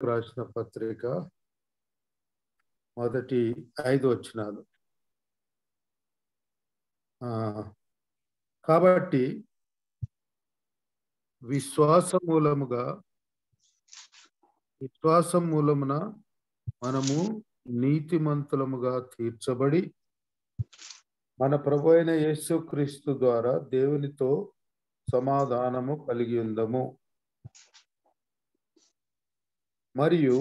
రాసిన పత్రిక మొదటి 5 వచనాలు. కాబట్టి విశ్వాసం మూలమున మనము నీతిమంతులముగా తీర్చబడి మన ప్రభు అయిన యేసుక్రీస్తు ద్వారా దేవునితో సమాధానము కలిగి ఉందము. మరియు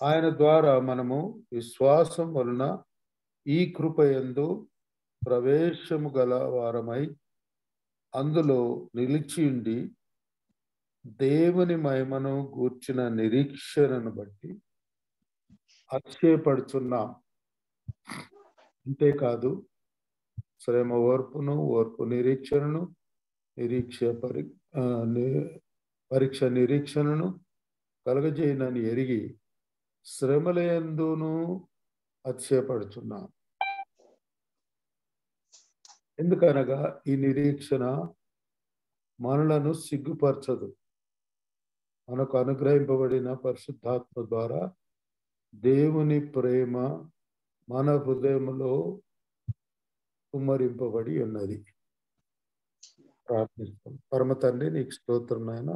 ఆయన ద్వారా మనము విశ్వాసం వలన ఈ కృపయందు ప్రవేశము గల వారమై అందులో నిలిచియుండి దేవుని మహిమను గూర్చిన నిరీక్షణను బట్టి అతిశయపడుచున్నాం. అంతేకాదు శ్రమ ఓర్పు నిరీక్షణను, పరీక్ష నిరీక్షణను కలగజేయనని ఎరిగి శ్రమలయందును అతిశయపడుచున్నాం. ఎందుకనగా ఈ నిరీక్షణ మనలను సిగ్గుపరచదు. మనకు అనుగ్రహింపబడిన పరిశుద్ధాత్మ ద్వారా దేవుని ప్రేమ మన హృదయంలో కుమ్మరింపబడి ఉన్నది. ప్రార్థిస్తాం. పరమ తండ్రి, నీకు స్తోత్రం నాయన.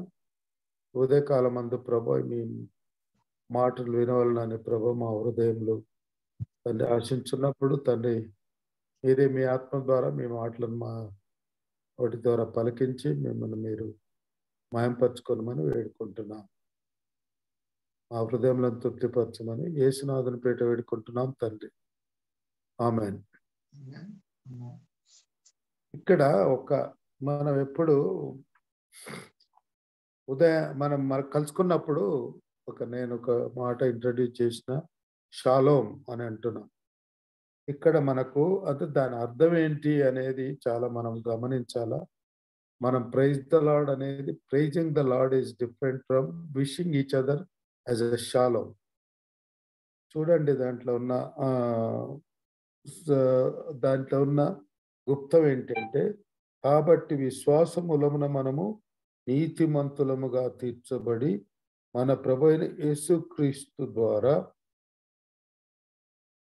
ఉదయకాలం అందు ప్రభు మీ మాటలు వినవాలని ప్రభు మా హృదయంలో తండ్రి ఆశించున్నప్పుడు తండ్రి మీరే మీ ఆత్మ ద్వారా మీ మాటలను మా వాటి ద్వారా పలికించి మిమ్మల్ని మీరు మాయంపరచుకోనమని వేడుకుంటున్నాం. మా హృదయంలో తృప్తిపరచమని యేసునాథుని పేట వేడుకుంటున్నాం తండ్రి. ఆమేన్. ఇక్కడ మనం ఎప్పుడు మనం కలుసుకున్నప్పుడు నేను ఒక మాట ఇంట్రడ్యూస్ చేసిన షాలోమ్ అని అంటున్నాం. ఇక్కడ మనకు దాని అర్థం ఏంటి అనేది చాలా మనం గమనించాలా. మనం ప్రైజ్ ద లార్డ్ అనేది, pricing the lord is different from wishing each other as a shalom. చూడండి దాంట్లో ఉన్న గుప్తం ఏంటంటే, కాబట్టి విశ్వాసం మూలమున మనము నీతిమంతులముగా తీర్చబడి మన ప్రభు అయిన యేసుక్రీస్తు ద్వారా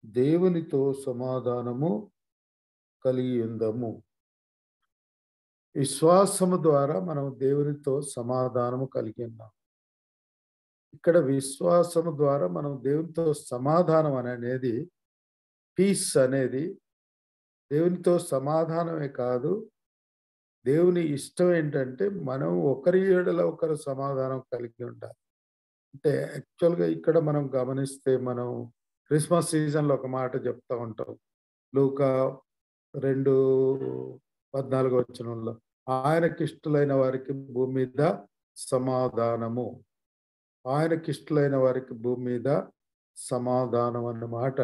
దేవునితో సమాధానము కలిగి ఉందము. విశ్వాసము ద్వారా మనం దేవునితో సమాధానము కలిగి ఉన్నాం. ఇక్కడ విశ్వాసము ద్వారా మనం దేవునితో సమాధానం అనేది, పీస్ అనేది దేవునితో సమాధానమే కాదు, దేవుని ఇష్టం ఏంటంటే మనం ఒకరి ఎడల ఒకరు సమాధానం కలిగి ఉండాలి. అంటే యాక్చువల్గా ఇక్కడ మనం గమనిస్తే మనం క్రిస్మస్ సీజన్లో ఒక మాట చెప్తా ఉంటాం. లూకా 2:14 ఆయనకిష్టులైన వారికి భూమి మీద సమాధానము, ఆయనకిష్టులైన వారికి భూమి మీద సమాధానం అన్న మాట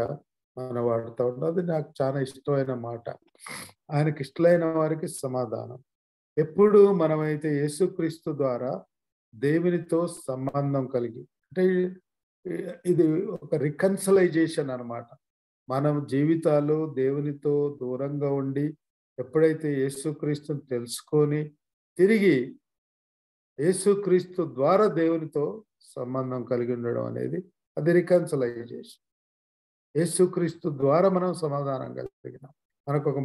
మనం వాడుతూ ఉంటాం. అది నాకు చాలా ఇష్టమైన మాట. ఆయనకిష్టులైన వారికి సమాధానం. ఎప్పుడు మనమైతే యేసుక్రీస్తు ద్వారా దేవునితో సంబంధం కలిగి, అంటే ఇది ఒక రికన్సలైజేషన్ అన్నమాట. మనం జీవితాలు దేవునితో దూరంగా ఉండి ఎప్పుడైతే యేసుక్రీస్తుని తెలుసుకొని తిరిగి యేసుక్రీస్తు ద్వారా దేవునితో సంబంధం కలిగి ఉండడం అనేది అది రికన్సలైజేషన్. యేసుక్రీస్తు ద్వారా మనం సమాధానం కలిగినాం. మనకు ఒక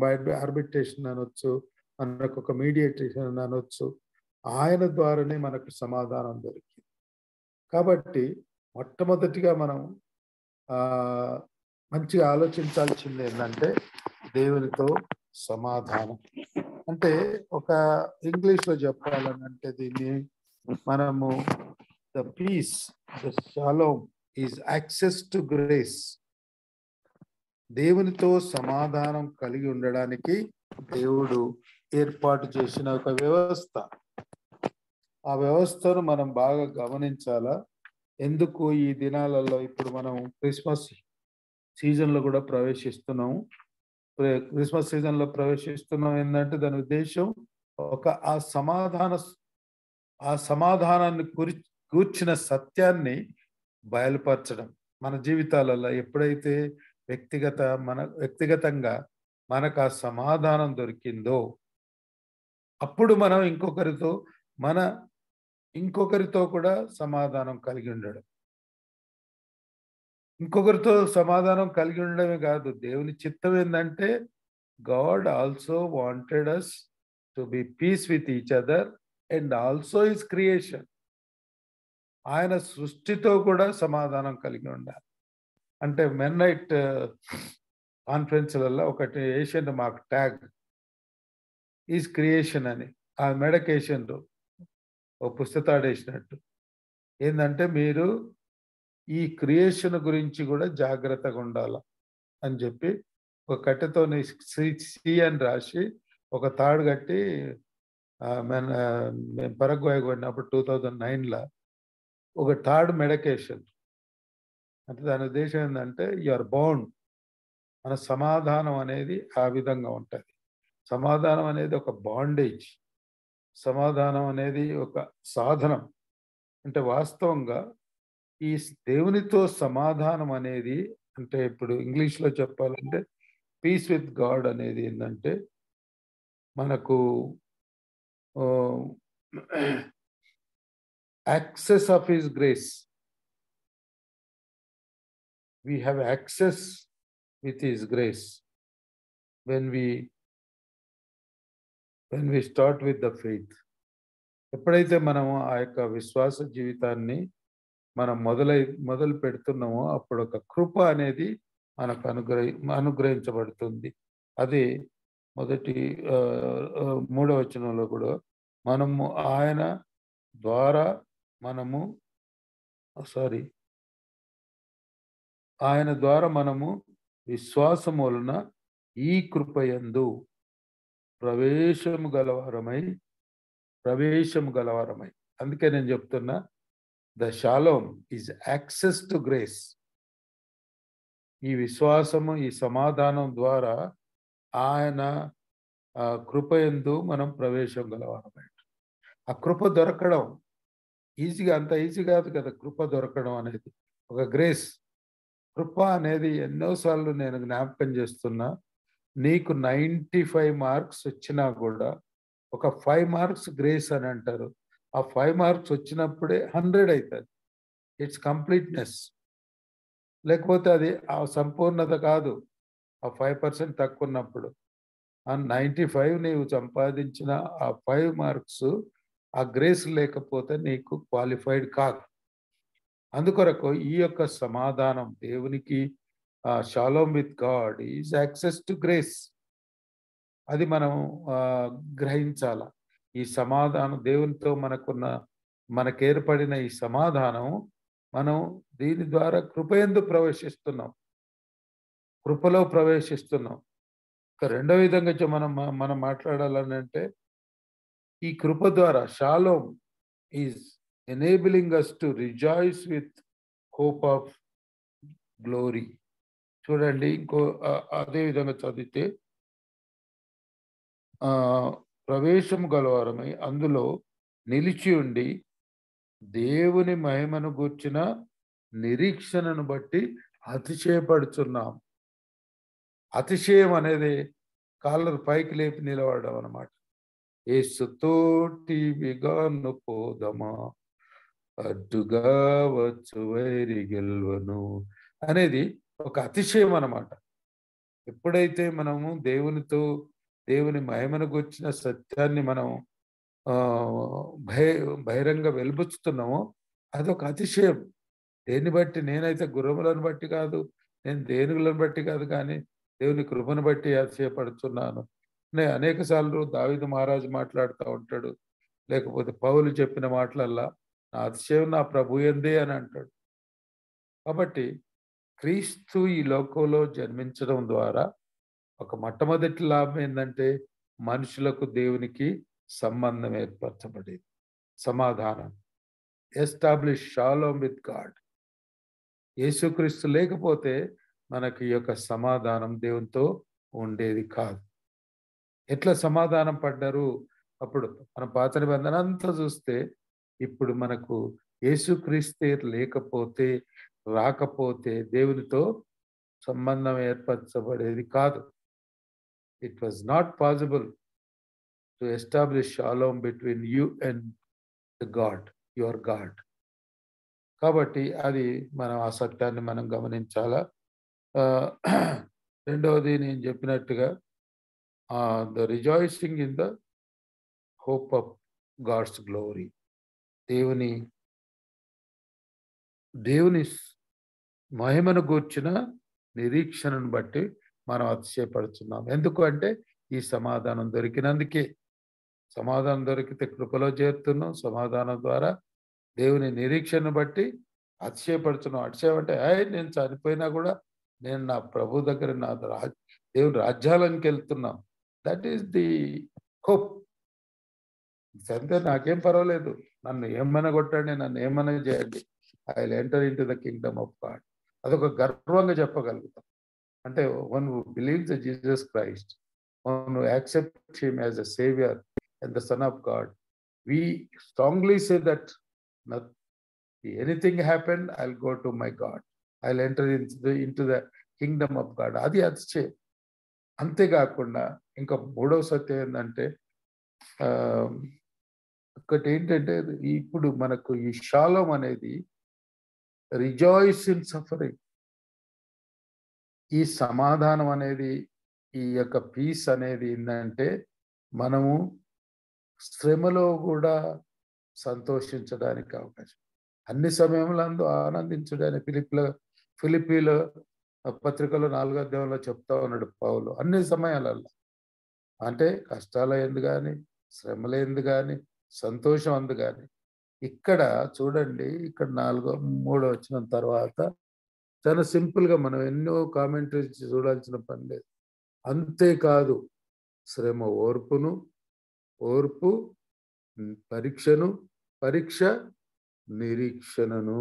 ఆర్బిట్రేషన్ అనొచ్చు, మనకు ఒక మీడియేషన్ అనొచ్చు. ఆయన ద్వారానే మనకు సమాధానం దొరికింది. కాబట్టి మొట్టమొదటిగా మనం మంచిగా ఆలోచించాల్సింది ఏంటంటే దేవునితో సమాధానం. అంటే ఒక ఇంగ్లీష్లో చెప్పాలనంటే దీన్ని మనము the peace, the shalom is access to grace. దేవునితో సమాధానం కలిగి ఉండడానికి దేవుడు ఏర్పాటు చేసిన ఒక వ్యవస్థ. ఆ వ్యవస్థను మనం బాగా గమనించాలా. ఎందుకు ఈ దినాలలో ఇప్పుడు మనం క్రిస్మస్ సీజన్లో కూడా ప్రవేశిస్తున్నాం. క్రిస్మస్ సీజన్లో ప్రవేశిస్తున్నాం ఏంటంటే దాని ఉద్దేశం ఆ సమాధానాన్ని కూర్చిన సత్యాన్ని బయలుపరచడం. మన జీవితాలలో ఎప్పుడైతే వ్యక్తిగతంగా మనకు ఆ సమాధానం దొరికిందో అప్పుడు మనం ఇంకొకరితో మన ఇంకొకరితో కూడా సమాధానం కలిగి ఉండడం. ఇంకొకరితో సమాధానం కలిగి ఉండడమే కాదు, దేవుని చిత్తం ఏందంటే God also wanted us to be piece with each other and also his creation. ఆయన సృష్టితో కూడా సమాధానం కలిగి ఉండాలి. అంటే మెన్ నైట్ కాన్ఫరెన్స్‌లలో ఒకటి ఏషియన్ మాకు ట్యాగ్ ఈజ్ క్రియేషన్ అని. ఆ మెడకేషన్‌లో ఓ పుస్తతాడేసినట్టు. ఏందంటే మీరు ఈ క్రియేషన్ గురించి కూడా జాగ్రత్తగా ఉండాల అని చెప్పి ఒక కట్టెతోని సి అని రాసి ఒక తాడు కట్టి మేము పరగ్వాయ్ పోయినప్పుడు 2009లో ఒక తాడు మెడకేషన్. అంటే దాని ఉద్దేశం ఏంటంటే యు ఆర్ బౌండ్. మన సమాధానం అనేది ఆ విధంగా ఉంటుంది. సమాధానం అనేది ఒక బాండేజ్. సమాధానం అనేది ఒక సాధనం. అంటే వాస్తవంగా ఈ దేవునితో సమాధానం అనేది, అంటే ఇప్పుడు ఇంగ్లీష్‌లో చెప్పాలంటే పీస్ విత్ గాడ్ అనేది ఏందంటే మనకు ah, access of his grace. We have access with his grace when we start with the faith. ఎప్పుడైతే మనము ఆ యొక్క విశ్వాస జీవితాన్ని మనం మొదలు పెడుతున్నామో అప్పుడు ఒక కృప అనేది మనకు అనుగ్రహించబడుతుంది. అది మొదటి 3వ వచనంలో కూడా మనము ఆయన ద్వారా మనము విశ్వాసము వలన ఈ కృపయందు ప్రవేశము గలవారమై. అందుకే నేను చెప్తున్నా, the shalom is access to grace. ఈ విశ్వాసము, ఈ సమాధానం ద్వారా ఆయన కృపయందు మనం ప్రవేశం గలవారమై. ఆ కృప దొరకడం అంత ఈజీ కాదు కదా. కృప దొరకడం అనేది ఒక గ్రేస్. కృప అనేది ఎన్నోసార్లు నేను జ్ఞాపకం చేస్తున్నా, నీకు 95 మార్క్స్ వచ్చినా కూడా ఒక 5 మార్క్స్ గ్రేస్ అని అంటారు. ఆ 5 మార్క్స్ వచ్చినప్పుడే 100 అవుతుంది. It's completeness. లేకపోతే అది ఆ సంపూర్ణత కాదు. ఆ 5% తక్కువ ఉన్నప్పుడు ఆ 95 నీవు సంపాదించిన ఆ 5 మార్క్స్ ఆ గ్రేస్ లేకపోతే నీకు క్వాలిఫైడ్ కాదు. అందుకొరకు ఈ యొక్క సమాధానం దేవునికి, shalom with God is access to grace. అది మనం గ్రహించాల. ఈ సమాధానం దేవునితో మనకేర్పడిన ఈ సమాధానం మనం దీని ద్వారా కృపయందు కృపలో ప్రవేశిస్తున్నాం. రెండో విధంగా మనం మాట్లాడాలని అంటే ఈ కృప ద్వారా shalom is enabling us to rejoice with hope of glory. చూడండి, అదే విధంగా చదివితే ప్రవేశం గలవారమై అందులో నిలిచి ఉండి దేవుని మహిమను గూర్చిన నిరీక్షణను బట్టి అతిశయపడుచున్నాం. అతిశయం అనేది కాళ్ళను పైకి లేపి నిలబడడం అన్నమాట. యేసుతోటి విగాను పోదమా, అడ్డుగా వచ్చు వైరి గెల్వను అనేది ఒక అతిశయం అన్నమాట. ఎప్పుడైతే మనము దేవుని మహిమను గూర్చిన సత్యాన్ని మనం బహిరంగ వెలుబుచ్చుతున్నామో అదొక అతిశయం. దేన్ని బట్టి? నేనైతే గుర్రములను బట్టి కాదు, నేను దేనుగులను బట్టి కాదు, కానీ దేవుని కృపను బట్టి అతిశయపడుతున్నాను. అనేక సార్లు దావీదు మహారాజు మాట్లాడుతూ ఉంటాడు, లేకపోతే పౌలు చెప్పిన మాటలల్లా నా అతిశయం నా ప్రభుయందే అని అంటాడు. కాబట్టి క్రీస్తు ఈ లోకంలో జన్మించడం ద్వారా ఒక మొట్టమొదటి లాభం ఏంటంటే మనుషులకు దేవునికి సంబంధం ఏర్పరచబడేది. సమాధానం. Establish shalom with God. యేసుక్రీస్తు లేకపోతే మనకి ఈ యొక్క సమాధానం దేవునితో ఉండేది కాదు. ఎట్లా సమాధానం పడ్డారు? అప్పుడు మన పాత నిబంధన అంతా చూస్తే ఇప్పుడు మనకు యేసుక్రీస్తే రాకపోతే దేవునితో సంబంధం ఏర్పరచబడేది కాదు. It was not possible to establish shalom between you and the God. Your God. కాబట్టి అది మనం ఆ సత్యాన్ని మనం గమనించాలా. రెండవది నేను చెప్పినట్టుగా the rejoicing in the hope of God's glory. దేవుని దేవుని మహిమను గూర్చిన నిరీక్షణను బట్టి మనం అతిశయపడుతున్నాం. ఎందుకు అంటే ఈ సమాధానం దొరికినందుకే. సమాధానం దొరికితే కృపలో చేరుతున్నాం. సమాధానం ద్వారా దేవుని నిరీక్షను బట్టి అతిశయపడుతున్నాం. అతిశయం అంటే నేను చనిపోయినా కూడా నేను నా ప్రభు దగ్గర దేవుని రాజ్యాలకు వెళ్తున్నాం. That is the hope. అంతే, నాకేం పర్వాలేదు, నన్ను ఏమైనా కొట్టండి, నన్ను ఏమైనా చేయండి, I will enter into the Kingdom of God. అదొక గర్వంగా చెప్పగలుగుతాం. అంటే one who believes in Jesus Christ, one who accepts him as a saviour and the son of God, we strongly say that anything happen, I'll go to my God, I'll enter into the kingdom of God. అది అతిశయం. అంతేకాకుండా ఇంకా మూడవ సత్యం ఏంటంటే ఒకటి ఏంటంటే, ఇప్పుడు మనకు ఈ షాలోం అనేది రిజాయిస్ ఇన్ సఫరింగ్. ఈ సమాధానం అనేది, ఈ యొక్క పీస్ అనేది ఏంటంటే మనము శ్రమలో కూడా సంతోషించడానికి అవకాశం. అన్ని సమయంలో ఆనందించడానికి ఫిలిప్పీలో పత్రికలో 4వ అధ్యాయంలో చెప్తా ఉన్నాడు పౌలు. అన్ని సమయాలలో అంటే కష్టాల ఎందు కానీ, శ్రమల ఎందు కానీ, సంతోషం అందు కానీ. ఇక్కడ చూడండి, ఇక్కడ 3వ వచనం తర్వాత చాలా సింపుల్ గా, మనం ఎన్నో కామెంటరీస్ చూడాల్సిన పని లేదు. అంతేకాదు శ్రమ ఓర్పు పరీక్ష నిరీక్షణను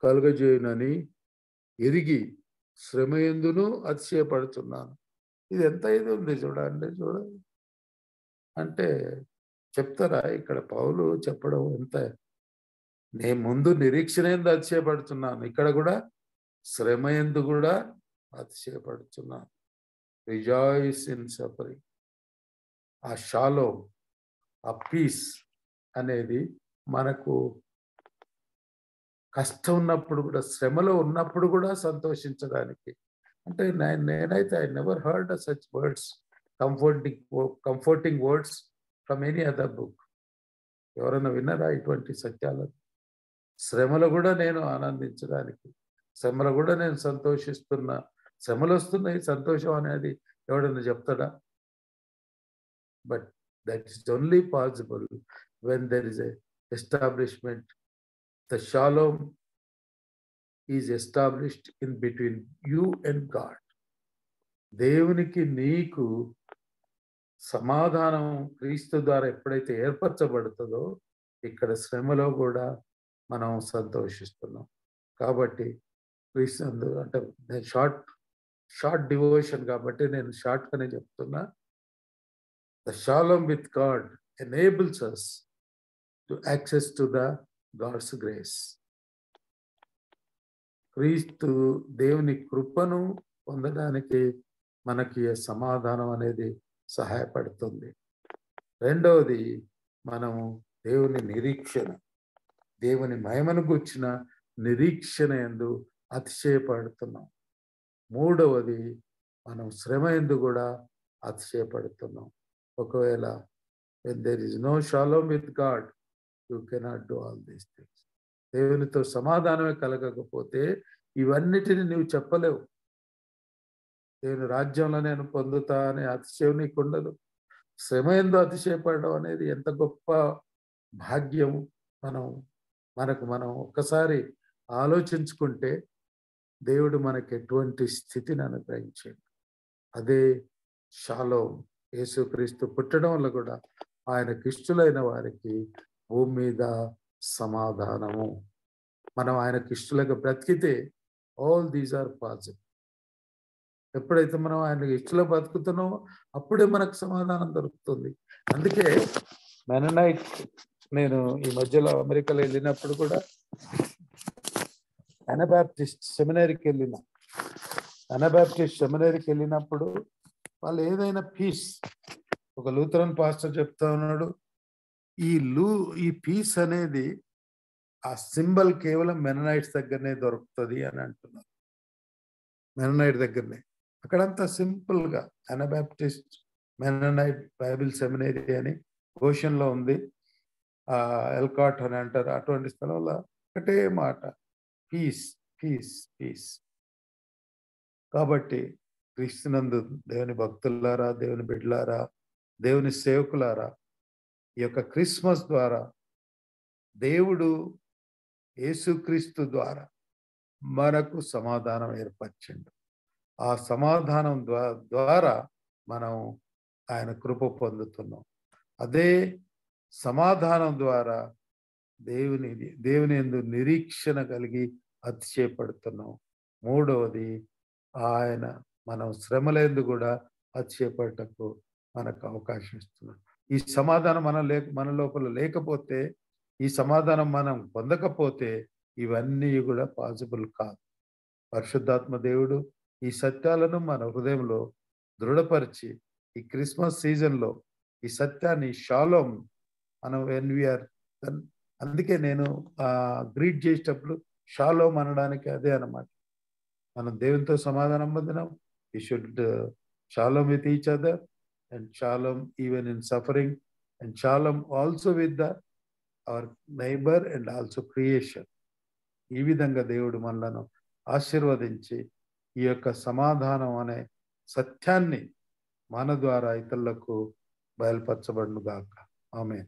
కలుగజేయునని ఎరిగి శ్రమ యందును అతిశయపడుతున్నాను. ఇది ఎంత ఇది ఉంది చూడండి. అంటే చెప్తారా ఇక్కడ పౌలు చెప్పడం ఎంత? నేను ముందు నిరీక్షణ ఎందు అతిశయపడుతున్నాను, ఇక్కడ కూడా శ్రమ యందు కూడా అతిశయపడుతున్నాను. Rejoice in suffering. ఆ షాలోమ్, ఆ పీస్ అనేది మనకు కష్టం ఉన్నప్పుడు కూడా, శ్రమలో ఉన్నప్పుడు కూడా సంతోషించడానికి. అంటే నేనైతే I never heard such words, comforting words from any other book. ఎవరైనా విన్నారా ఇటువంటి సత్యాలను? శ్రమలో కూడా నేను ఆనందించడానికి, శ్రమలో కూడా నేను సంతోషిస్తున్నా. శ్రమలు వస్తున్నాయి, సంతోషం అనేది ఎవడన్నా చెప్తాడా? But that is only possible when there is a establishment. The shalom is established in between you and God. దేవునికి నీకు సమాధానం క్రీస్తు ద్వారా ఎప్పుడైతే ఏర్పరచబడుతుందో, ఇక్కడ శ్రమలో కూడా మనం సంతోషిస్తున్నాం. కాబట్టి క్రీస్తు అంటే నేను షార్ట్ డివోషన్ కాబట్టి నేను షార్ట్గానే చెప్తున్నా. The shalom with God enables us to access to the God's grace. క్రీస్తు దేవుని కృపను పొందడానికి మనకి సమాధానం అనేది సహాయపడుతుంది. రెండవది, మనము దేవుని నిరీక్షణ, దేవుని మహిమను గూర్చిన నిరీక్షణ యందు అతిశయపడుతున్నాం. మూడవది, మనం శ్రమ యందు కూడా అతిశయపడుతున్నాం. ఒకవేళ when there is no shalom with God, you cannot do all these things. దేవునితో సమాధానమే కలగకపోతే ఇవన్నిటిని నువ్వు చెప్పలేవు. దేవుని రాజ్యంలో నేను పొందుతా అనే అతిశయం నీకు ఉండదు. శ్రమ యందు అతిశయపడడం అనేది ఎంత గొప్ప భాగ్యము. మనం ఒక్కసారి ఆలోచించుకుంటే దేవుడు మనకి ఎటువంటి స్థితిని అనుగ్రహించాడు. అదే షాలోమ్. యేసుక్రీస్తు పుట్టడం వల్ల కూడా ఆయనకి ఇష్టలైన వారికి భూమి మీద సమాధానము. మనం ఆయనకి ఇష్టలుగా బ్రతికితే ఆల్ దీస్ ఆర్ పాసిబుల్. ఎప్పుడైతే మనం ఆయనకి ఇష్టలో బతుకుతున్నామో అప్పుడే మనకు సమాధానం దొరుకుతుంది. అందుకే మెననైట్, నేను ఈ మధ్యలో అమెరికాలో వెళ్ళినప్పుడు కూడా అనబాప్టిస్ట్ సెమినరీకి వెళ్ళినప్పుడు వాళ్ళు ఏదైనా పీస్, ఒక లూథరన్ పాస్టర్ చెప్తా ఉన్నాడు, ఈ లూ ఈ పీస్ అనేది ఆ సింబల్ కేవలం మెననైట్స్ దగ్గరనే దొరుకుతుంది అని అంటున్నారు. మెననైట్ దగ్గరనే. అక్కడంతా సింపుల్‌గా అనబాప్టిస్ట్ మెననైట్ బైబిల్ సెమినరీ అని ఓషన్‌లో ఉంది. ఎల్కాట్ అని అంటారు. అటువంటి స్థలంలో ఒకటే మాట పీస్, పీస్, పీస్. కాబట్టి క్రీస్తునందు దేవుని భక్తులారా, దేవుని బిడ్డలారా, దేవుని సేవకులారా, ఈ యొక్క క్రిస్మస్ ద్వారా దేవుడు యేసుక్రీస్తు ద్వారా మనకు సమాధానం ఏర్పరిచిండు. ఆ సమాధానం ద్వారా మనం ఆయన కృప పొందుతున్నాం. అదే సమాధానం ద్వారా దేవుని యందు నిరీక్షణ కలిగి అతిశయపడుతున్నాం. మూడవది ఆయన మనం శ్రమలందు కూడా అతిశయపడటకు మనకు అవకాశం ఇస్తున్నాడు. ఈ సమాధానం మన లోపల లేకపోతే, ఈ సమాధానం మనం పొందకపోతే ఇవన్నీ కూడా పాసిబుల్ కాదు. పరిశుద్ధాత్మ దేవుడు ఈ సత్యాలను మన హృదయంలో దృఢపరిచి ఈ క్రిస్మస్ సీజన్‌లో ఈ సత్యాన్ని షాలోమ్ మనం వెన్ వి ఆర్ అందుకే నేను గ్రీట్ చేసేటప్పుడు షాలోమ్ అనడానికి అదే అన్నమాట. మనం దేవునితో సమాధానం పొందినాం. We should shalom with each other and shalom even in suffering and shalom also with our neighbour and also creation. ఈ విధంగా దేవుడు మనలను ఆశీర్వదించి ఈ యొక్క సమాధానం అనే సత్యాన్ని మన ద్వారా ఇతరులకు బయలుపరచబడును గాక. ఆమేన్.